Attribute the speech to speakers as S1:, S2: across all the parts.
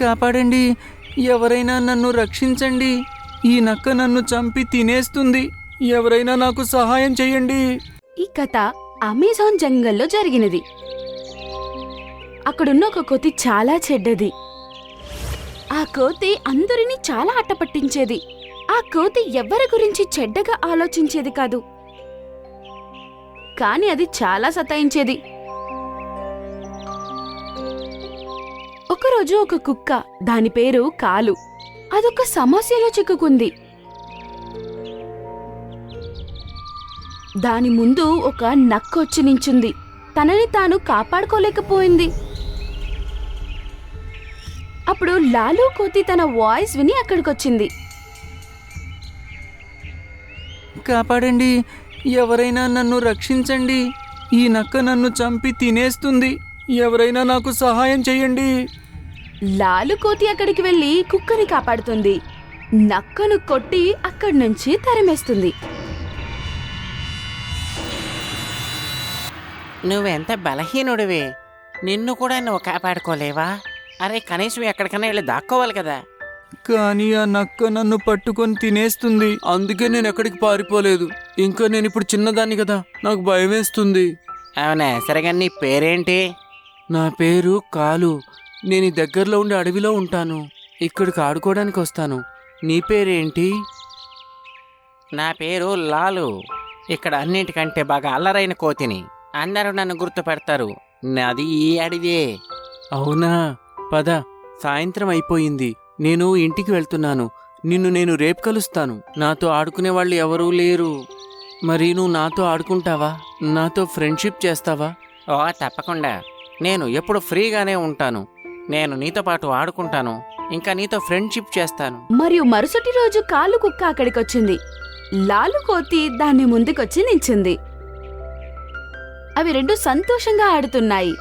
S1: కాపాడండి, ఎవరైనా నన్ను రక్షించండి. ఈ నక్క నన్ను చంపి తినేస్తుంది. ఎవరైనా నాకు సహాయం చేయండి.
S2: ఈ కథ అమెజాన్ జంగల్లో జరిగినది. అక్కడున్న ఒక కోతి చాలా చెడ్డది. ఆ కోతి అందరినీ చాలా ఆటపట్టించేది. ఆ కోతి ఎవ్వరి గురించి చెడ్డగా ఆలోచించేది కాదు, కాని అది చాలా సతాయించేది. ఒకరోజు ఒక కుక్క, దాని పేరు కాలు, అదొక సమస్యలో చిక్కుకుంది. దాని ముందు ఒక నక్క వచ్చి నించుంది. తనని తాను కాపాడుకోలేకపోయింది. అప్పుడు లాలు కోతి తన వాయిస్ విని అక్కడికొచ్చింది.
S1: కాపాడండి, ఎవరైనా నన్ను రక్షించండి. ఈ నక్క నన్ను చంపి తినేస్తుంది. ఎవరైనా నాకు సహాయం చేయండి.
S2: లాలు కోతి అక్కడికి వెళ్లి కుక్కని కాపాడుతుంది. నక్కను కొట్టి అక్కడి నుంచి తరిమేస్తుంది.
S3: నువ్వెంత బలహీనుడివి, నిన్ను కూడా నువ్వు కాపాడుకోలేవా? అరే కనీసం ఎక్కడికైనా వెళ్ళి దాక్కోవాలి కదా.
S1: కానీ ఆ నక్క నన్ను పట్టుకొని తినేస్తుంది. అందుకే నేను ఎక్కడికి పారిపోలేదు. ఇంకా నేను ఇప్పుడు చిన్నదాన్ని కదా, నాకు భయం వేస్తుంది.
S3: అవునా, సరేగా నీ పేరేంటి?
S1: నా పేరు కాలు. నేను ఈ దగ్గరలో ఉండే అడవిలో ఉంటాను. ఇక్కడికి ఆడుకోవడానికి వస్తాను. నీ పేరేంటి?
S3: నా పేరు లాలు. ఇక్కడ అన్నిటికంటే బాగా అల్లరైన కోతిని. అందరూ నన్ను గుర్తుపెడతారు. నాది ఈ అడివే.
S1: అవునా, పద, సాయంత్రం అయిపోయింది. నేను ఇంటికి వెళ్తున్నాను. నిన్ను నేను రేపు కలుస్తాను. నాతో ఆడుకునే వాళ్ళు ఎవరూ లేరు. మరి నువ్వు నాతో ఆడుకుంటావా? నాతో ఫ్రెండ్షిప్ చేస్తావా?
S3: ఓ తప్పకుండా, నేను ఎప్పుడు ఫ్రీగానే ఉంటాను. నేను నీతో పాటు ఆడుకుంటాను, ఇంకా నీతో ఫ్రెండ్షిప్ చేస్తాను.
S2: మరియు మరుసటి రోజు కాలు కుక్క అక్కడికొచ్చింది. లాలు కోతి దాని ముందుకొచ్చి నించుంది. అవి రెండు సంతోషంగా ఆడుతున్నాయి.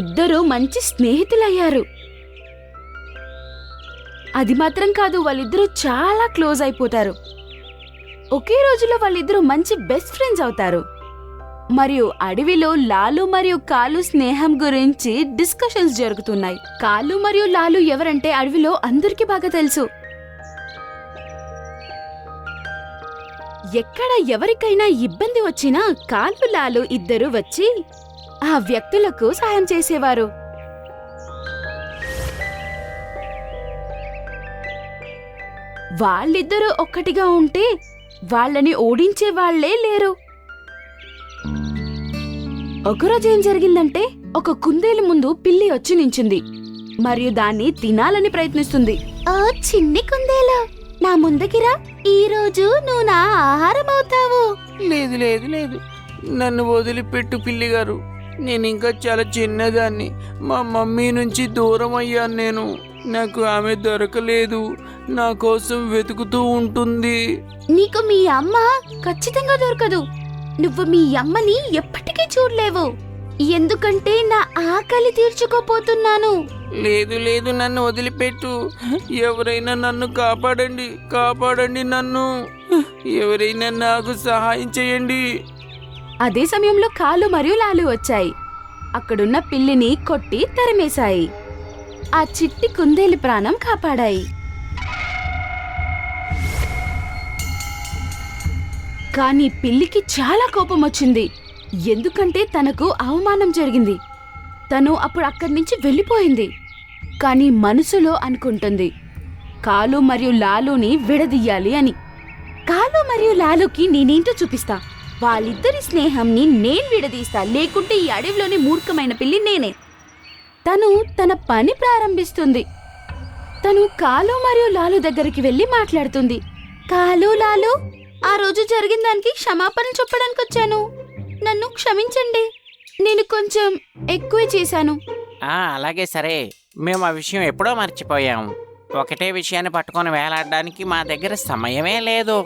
S2: ఇద్దరూ మంచి స్నేహితులయ్యారు. అది మాత్రం కాదు, వాళ్ళిద్దరూ చాలా క్లోజ్ అయిపోతారు. ఒకే రోజులో వాళ్ళిద్దరూ మంచి బెస్ట్ ఫ్రెండ్స్ అవుతారు. మరియు అడవిలో లాలు మరియు కాలు స్నేహం గురించి డిస్కషన్స్ జరుగుతున్నాయి. కాలు మరియు లాలు ఎవరంటే అడవిలో అందరికీ బాగా తెలుసు. ఎక్కడ ఎవరికైనా ఇబ్బంది వచ్చినా కాలు లాలు ఇద్దరు వచ్చి ఆ వ్యక్తులకు సాయం చేసేవారు. వాళ్ళిద్దరూ ఒక్కటిగా ఉంటే వాళ్ళని ఓడించే వాళ్లే లేరు. ఒకరోజు ఏం జరిగిందంటే, ఒక కుందేలు ముందు పిల్లి వచ్చి నించుంది మరియు దాన్ని తినాలని ప్రయత్నిస్తుంది. ఓ చిన్ని కుందేలు, నా ముందుకిరా, ఈ రోజు నువ్వు నా ఆహారం అవుతావు.
S1: లేదు లేదు లేదు, నన్ను వదిలిపెట్టు పిల్లి గారు. నేను ఇంకా చాలా చిన్నదాన్ని. మా మమ్మీ నుంచి దూరం అయ్యాను నేను. నాకు ఆమె దొరకలేదు. నా కోసం వెతుకుతూ ఉంటుంది.
S2: నీకు మీ అమ్మ ఖచ్చితంగా దొరకదు. నువ్వు మీ అమ్మని ఎప్పటికీ చూడలేవు, ఎందుకంటే నా ఆకలి తీర్చుకోపోతున్నాను.
S1: లేదు లేదు, నన్ను వదిలిపెట్టు. ఎవరైనా నన్ను కాపాడండి, కాపాడండి నన్ను. ఎవరైనా నాకు సహాయం చేయండి.
S2: అదే సమయంలో కాలు మరియు లాలు వచ్చాయి. అక్కడున్న పిల్లిని కొట్టి తరిమేశాయి. ఆ చిట్టి కుందేలు ప్రాణం కాపాడాయి. కానీ పిల్లికి చాలా కోపం వచ్చింది, ఎందుకంటే తనకు అవమానం జరిగింది. తను అప్పుడు అక్కడి నుంచి వెళ్ళిపోయింది. కానీ మనసులో అనుకుంటుంది, కాలు మరియు లాలుని విడదీయాలి అని. కాలు మరియు లాలుకి నేనేంటో చూపిస్తా. వాళ్ళిద్దరి స్నేహంని నేను విడదీస్తా, లేకుంటే ఈ అడవిలోని మూర్ఖమైన పిల్లి నేనే. తను తన పని ప్రారంభిస్తుంది. తను కాలు మరియు లాలు దగ్గరికి వెళ్లి మాట్లాడుతుంది. కాలు, లాలు, ఆ రోజు జరిగిన దానికి క్షమాపణ చెప్పడానికి వచ్చాను. నన్ను క్షమించండి, నేను కొంచెం ఎక్కువే చేశాను.
S3: అలాగే సరే, మేము ఆ విషయం ఎప్పుడో మర్చిపోయాం. ఒకటే విషయాన్ని పట్టుకొని వేలాడడానికి మా దగ్గర సమయమే లేదు.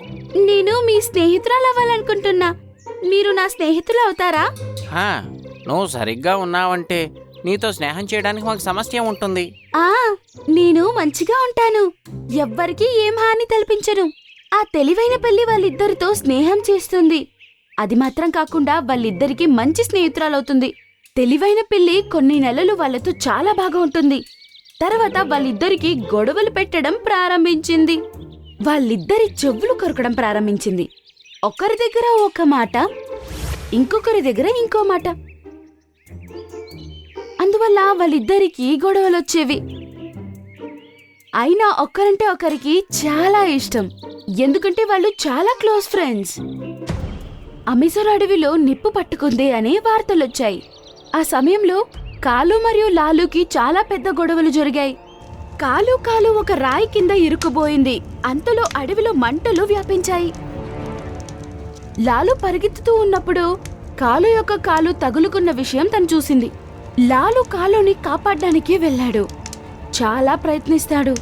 S2: నేను మీ స్నేహితురాలు అవ్వాలనుకుంటున్నా. మీరు నా స్నేహితులు అవుతారా?
S3: నువ్వు సరిగ్గా ఉన్నావంటే నీతో స్నేహం చేయడానికి మాకు సమస్య ఉంటుంది.
S2: నేను మంచిగా ఉంటాను, ఎవ్వరికీ ఏం హాని తలపించను. ఆ తెలివైన పిల్లి వాళ్ళిద్దరితో స్నేహం చేస్తుంది. అది మాత్రం కాకుండా వాళ్ళిద్దరికీ మంచి స్నేహితురాలవుతుంది. తెలివైన పిల్లి కొన్ని నెలలు వాళ్ళతో చాలా బాగా ఉంటుంది. తర్వాత వాళ్ళిద్దరికి గొడవలు పెట్టడం ప్రారంభించింది. వాళ్ళిద్దరి చెవులు కొరకడం ప్రారంభించింది. ఒకరి దగ్గర ఒక మాట, ఇంకొకరి దగ్గర ఇంకో మాట. అందువల్ల వాళ్ళిద్దరికి గొడవలొచ్చేవి. అయినా ఒకరంటే ఒకరికి చాలా ఇష్టం, ఎందుకంటే వాళ్ళు చాలా క్లోజ్ ఫ్రెండ్స్. అమెజాన్ అడవిలో నిప్పు పట్టుకుంది అనే వార్తలొచ్చాయి. ఆ సమయంలో కాలు మరియు లాలుకి చాలా పెద్ద గొడవలు జరిగాయి. కాలు ఒక రాయి కింద ఇరుక్కుపోయింది. అంతలో అడవిలో మంటలు వ్యాపించాయి. లాలు పరిగెత్తుతూ ఉన్నప్పుడు కాలు యొక్క కాలు తగులుకున్న విషయం తను చూసింది. లాలు కాలుని కాపాడడానికి వెళ్ళాడు. చాలా ప్రయత్నిస్తాడు,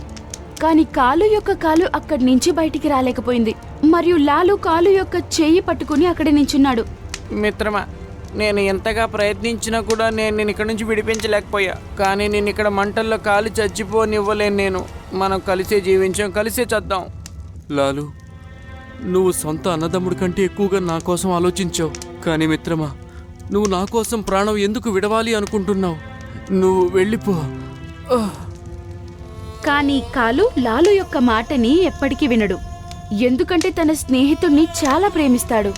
S2: కాని కాలు యొక్క కాలు అక్కడి నుంచి బయటికి రాలేకపోయింది. మరియు లాలు కాలు యొక్క చెయ్యి పట్టుకుని అక్కడి నించున్నాడు.
S1: మిత్రమా, నేను ఎంతగా ప్రయత్నించినా కూడా నేను ఇక్కడ నుంచి విడిపించలేకపోయా. కానీ నేను ఇక్కడ మంటల్లో కాలి చచ్చిపోనివ్వలేను. మనం కలిసే జీవించాం, కలిసే చద్దాం. లాలు, నువ్వు సొంత అన్నదమ్ముడి కంటే ఎక్కువగా నా కోసం ఆలోచించావు. కానీ మిత్రమా, నువ్వు నా కోసం ప్రాణం ఎందుకు విడవాలి అనుకుంటున్నావు? నువ్వు వెళ్ళిపో.
S2: కానీ కాలు లాలు యొక్క మాటని ఎప్పటికీ వినడు, ఎందుకంటే తన స్నేహితుణ్ణి చాలా ప్రేమిస్తాడు.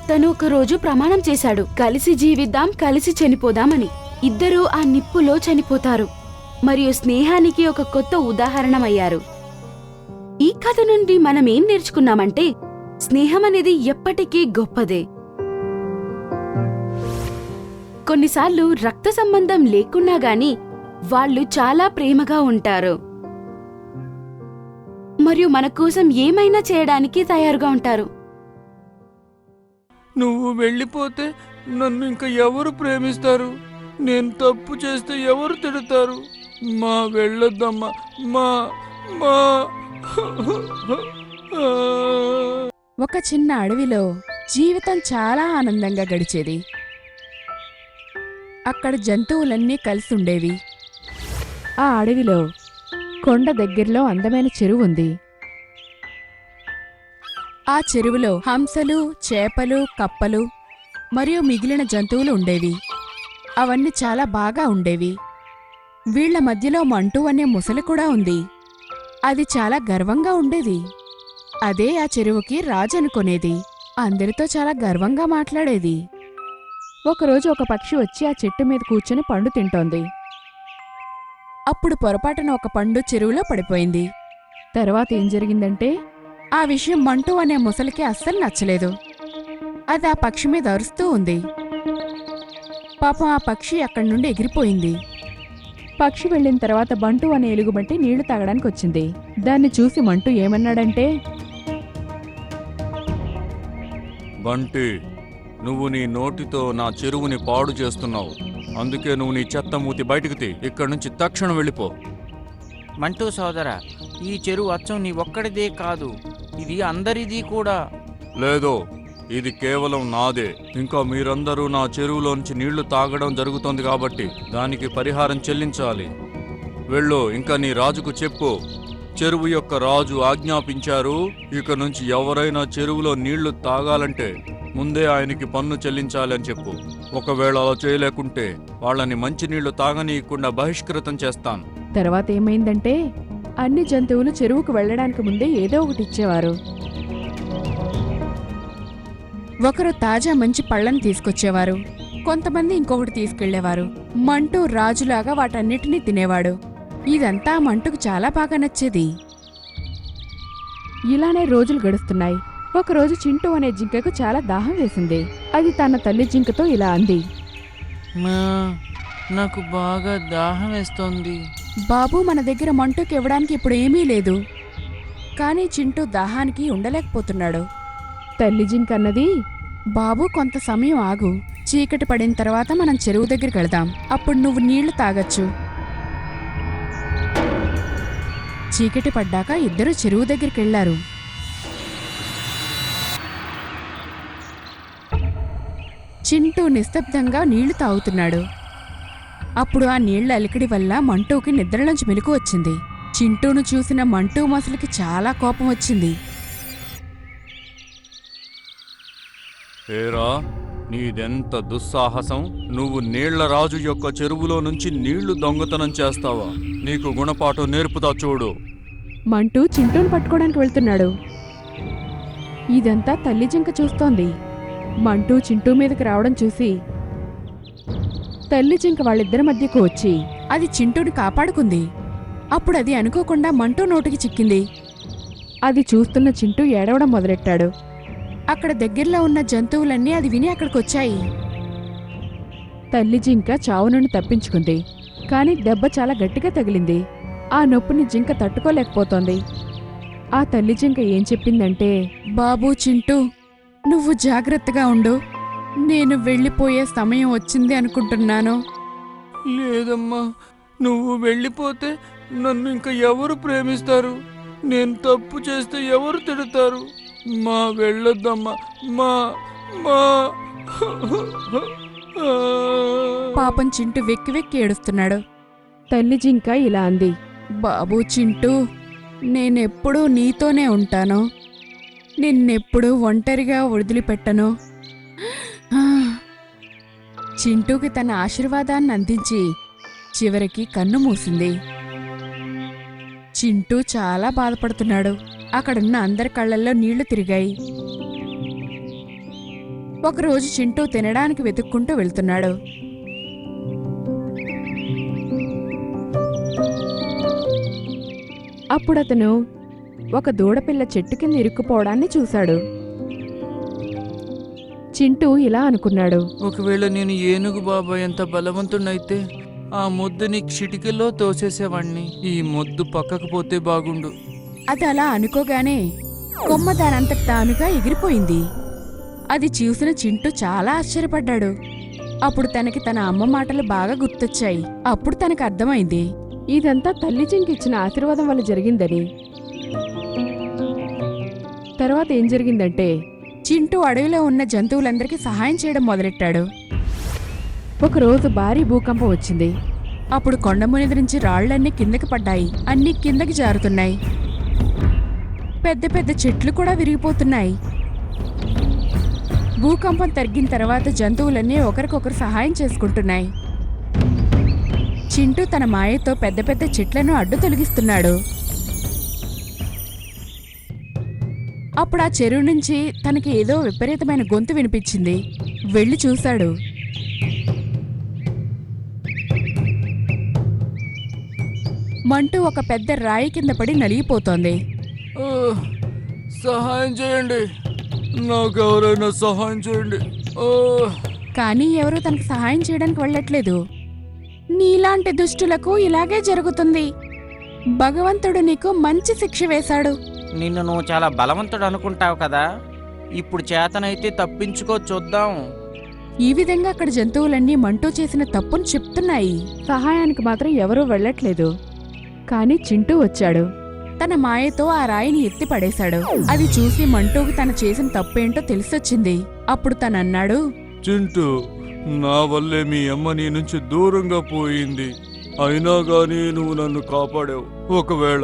S2: తను ఒకరోజు ప్రమాణం చేశాడు, కలిసి జీవిద్దాం, కలిసి చనిపోదామని. ఇద్దరూ ఆ నిప్పులో చనిపోతారు మరియు స్నేహానికి ఒక కొత్త ఉదాహరణమయ్యారు. ఈ కథ నుండి మనమేం నేర్చుకున్నామంటే స్నేహం అనేది ఎప్పటికీ గొప్పదే. కొన్నిసార్లు రక్త సంబంధం లేకున్నా గాని వాళ్ళు చాలా ప్రేమగా ఉంటారు మరియు మన కోసం ఏమైనా చేయడానికి తయారుగా ఉంటారు.
S1: నువ్వు వెళ్ళిపోతే నన్ను ఇంకా ఎవరు ప్రేమిస్తారు? నేను తప్పు చేస్తే ఎవరు తిడతారు? మా వెళ్ళొద్దమ్మా, మా మా
S4: ఒక చిన్న అడవిలో జీవితం చాలా ఆనందంగా గడిచేది. అక్కడ జంతువులన్నీ కలిసి ఉండేవి. ఆ అడవిలో కొండ దగ్గరలో అందమైన చెరువు ఉంది. ఆ చెరువులో హంసలు, చేపలు, కప్పలు మరియు మిగిలిన జంతువులు ఉండేవి. అవన్నీ చాలా బాగా ఉండేవి. వీళ్ల మధ్యలో మంటూ అనే ముసలి కూడా ఉంది. అది చాలా గర్వంగా ఉండేది. అదే ఆ చెరువుకి రాజు అనుకునేది. అందరితో చాలా గర్వంగా మాట్లాడేది. ఒకరోజు ఒక పక్షి వచ్చి ఆ చెట్టు మీద కూర్చొని పండు తింటోంది. అప్పుడు పొరపాటున ఒక పండు చెరువులో పడిపోయింది. తర్వాత ఏం జరిగిందంటే ఆ విషయం మంటూ అనే ముసలికి అస్సలు నచ్చలేదు. అది ఆ పక్షి మీద అరుస్తూ ఉంది. పాపం ఆ పక్షి అక్కడి నుండి ఎగిరిపోయింది. పక్షి వెళ్ళిన తర్వాత బంటు అనే ఎలుగుబంటి నీళ్లు తాగడానికి వచ్చింది. దాన్ని చూసి మంటూ ఏమన్నాడంటే,
S5: బంటి, నువ్వు నీ నోటితో నా చెరువుని పాడు చేస్తున్నావు. అందుకే నువ్వు నీ చెత్త మూతి బయటికి తీ. ఇక్కడి నుంచి తక్షణం వెళ్ళిపో.
S1: మంటూ సోదరా, ఈ చెరువు అచ్చం నీ ఒక్కడిదే కాదు, ఇది అందరిది కూడా.
S5: లేదో, ఇది కేవలం నాదే. ఇంకా మీరందరూ నా చెరువులోంచి నీళ్లు తాగడం జరుగుతోంది కాబట్టి దానికి పరిహారం చెల్లించాలి. వెళ్ళు, ఇంకా నీ రాజుకు చెప్పు. చెరువు యొక్క రాజు ఆజ్ఞాపించారు, ఇక నుంచి ఎవరైనా చెరువులో నీళ్లు తాగాలంటే ముందే ఆయనకి పన్ను చెల్లించాలి అని చెప్పు. ఒకవేళ అలా చేయలేకుంటే వాళ్ళని మంచినీళ్లు తాగనీయకుండా బహిష్కృతం చేస్తాను.
S4: తర్వాత ఏమైందంటే అన్ని జంతువులు చెరువుకు వెళ్లడానికి ముందే ఏదో ఒకటి ఇచ్చేవారు. ఒకరు తాజా మంచి పళ్ళని తీసుకొచ్చేవారు, కొంతమంది ఇంకొకటి తీసుకెళ్లేవారు. మంటూ రాజులాగా వాటన్నిటినీ తినేవాడు. ఇదంతా మంటుకు చాలా బాగా నచ్చేది. ఇలానే రోజులు గడుస్తున్నాయి. ఒకరోజు చింటూ అనే జింకకు చాలా దాహం వేసింది. అది తన తల్లి జింకతో ఇలా అంది,
S1: నాకు బాగా దాహం వేస్తోంది.
S4: బాబూ, మన దగ్గర మంటుకి ఇవ్వడానికి ఇప్పుడు ఏమీ లేదు. కానీ చింటూ దాహానికి ఉండలేకపోతున్నాడు. తల్లి జింక అన్నది, బాబూ, కొంత సమయం ఆగు. చీకటి పడిన తర్వాత మనం చెరువు దగ్గరికి వెళదాం. అప్పుడు నువ్వు నీళ్లు తాగొచ్చు. చీకటి పడ్డాక ఇద్దరు చెరువు దగ్గరికి వెళ్లారు. చింటూ నిశ్శబ్దంగా నీళ్లు తాగుతున్నాడు. అప్పుడు ఆ నీళ్ల అలికిడి వల్ల మంటూకి నిద్రలోంచి మెలకు వచ్చింది. చింటూను చూసిన మంటూ మొసలికి చాలా కోపం వచ్చింది.
S5: ఏరా, నీదెంత దుస్సాహసం! నువ్వు నీళ్ల రాజు యొక్క చెరువులో నుంచి నీళ్లు దొంగతనం చేస్తావా? నీకు గుణపాఠం నేర్పుతా చూడు.
S4: మంటూ చింటూని పట్టుకోవడానికి వెళ్తున్నాడు. ఇదంతా తల్లి జింక చూస్తోంది. మంటూ చింటూ మీదకి రావడం చూసి తల్లి జింక వాళ్ళిద్దరి మధ్యకు వచ్చి అది చింటూని కాపాడుకుంది. అప్పుడు అది అనుకోకుండా మంటూ నోటికి చిక్కింది. అది చూస్తున్న చింటూ ఏడవడం మొదలెట్టాడు. అక్కడ దగ్గరలో ఉన్న జంతువులన్నీ అది విని అక్కడికొచ్చాయి. తల్లి జింక చావు నుండి తప్పించుకుంది. కాని దెబ్బ చాలా గట్టిగా తగిలింది. ఆ నొప్పిని జింక తట్టుకోలేకపోతోంది. ఆ తల్లి జింక ఏం చెప్పిందంటే, బాబూ చింటూ, నువ్వు జాగ్రత్తగా ఉండు. నేను వెళ్ళిపోయే సమయం వచ్చింది అనుకుంటున్నాను.
S5: లేదమ్మా, నువ్వు వెళ్ళిపోతే నన్ను ఇంకా ఎవరు ప్రేమిస్తారు? నేను తప్పు చేస్తే ఎవరు తిడతారు? మా వెళ్ళొద్దమ్మా, మా మా
S4: పాపం చింటూ వెక్కి వెక్కి ఏడుస్తున్నాడు. తల్లి జింక ఇలా అంది, బాబూ చింటూ, నేనెప్పుడూ నీతోనే ఉంటాను. నిన్నెప్పుడూ ఒంటరిగా వదిలిపెట్టను. చింటూకి తన ఆశీర్వాదాన్ని అందించి చివరికి కన్ను మూసింది. చింటూ చాలా బాధపడుతున్నాడు. అక్కడున్న అందరి కళ్ళల్లో నీళ్లు తిరిగాయి. ఒకరోజు చింటూ తినడానికి వెతుక్కుంటూ వెళ్తున్నాడు. అప్పుడతను ఒక దూడపిల్ల చెట్టు కింద ఇరుక్కుపోవడాన్ని చూశాడు. చింటూ ఇలా అనుకున్నాడు,
S1: ఒకవేళ నేను ఏనుగు బాబాయ్ ఎంత బలవంతుడైతే ఆ మొద్దుని చిటికెల్లో తోసేసేవాణ్ణి. ఈ మొద్దు పక్కకు పోతే బాగుండు.
S4: అది అలా అనుకోగానే కొమ్మ దానంతట తానుగా ఎగిరిపోయింది. అది చూసిన చింటూ చాలా ఆశ్చర్యపడ్డాడు. అప్పుడు తనకి తన అమ్మ మాటలు బాగా గుర్తొచ్చాయి. అప్పుడు తనకు అర్థమైంది ఇదంతా తల్లి జింక ఇచ్చిన ఆశీర్వాదం వల్ల జరిగిందని. తర్వాత ఏం జరిగిందంటే, చింటూ అడవిలో ఉన్న జంతువులందరికీ సహాయం చేయడం మొదలెట్టాడు. ఒకరోజు భారీ భూకంపం వచ్చింది. అప్పుడు కొండమునిది నుంచి రాళ్లన్నీ కిందకి పడ్డాయి. అన్నీ కిందకి జారుతున్నాయి. పెద్ద పెద్ద చెట్లు కూడా విరిగిపోతున్నాయి. భూకంపం తగ్గిన తర్వాత జంతువులన్నీ ఒకరికొకరు సహాయం చేసుకుంటున్నాయి. చింటూ తన మాయతో పెద్ద పెద్ద చెట్లను అడ్డు తొలగిస్తున్నాడు. అప్పుడు ఆ చెరువు నుంచి తనకి ఏదో విపరీతమైన గొంతు వినిపించింది. వెళ్ళి చూశాడు. మంటూ ఒక పెద్ద రాయి కింద పడి నలిగిపోతోంది.
S5: సహాయం చేయండి, నాకెవరైనా సహాయం చేయండి.
S4: కానీ ఎవరూ తనకు సహాయం చేయడానికి వెళ్ళట్లేదు. నీలాంటి దుష్టులకు ఇలాగే జరుగుతుంది. భగవంతుడు నీకు మంచి శిక్ష వేశాడు.
S3: నిన్ను నువ్వు చాలా బలవంతుడు అనుకుంటావు కదా, ఇప్పుడు చేతనైతే తప్పించుకో చూద్దాం.
S4: ఈ విధంగా అక్కడ జంతువులన్నీ మంటూ చేసిన తప్పును చెప్తున్నాయి. సహాయానికి మాత్రం ఎవరూ వెళ్ళట్లేదు. కాని చింటూ వచ్చాడు. తన మాయతో ఆ రాయిని ఎత్తి పడేశాడు. అది చూసి మంటూకి తను చేసిన తప్పేంటో తెలిసొచ్చింది. అప్పుడు తనన్నాడు,
S5: చింటూ, నా వల్లే మీ అమ్మ నీ నుంచి దూరంగా పోయింది. అయినా గానీ నువ్వు నన్ను కాపాడావు. ఒకవేళ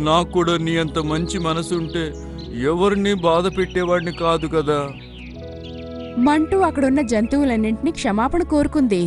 S5: నాకు కూడా నీ అంత మంచి మనసుంటే ఎవరిని బాధ పెట్టేవాడిని కాదు కదా.
S4: మంటూ అక్కడున్న జంతువులన్నింటినీ క్షమాపణ కోరుకుంది.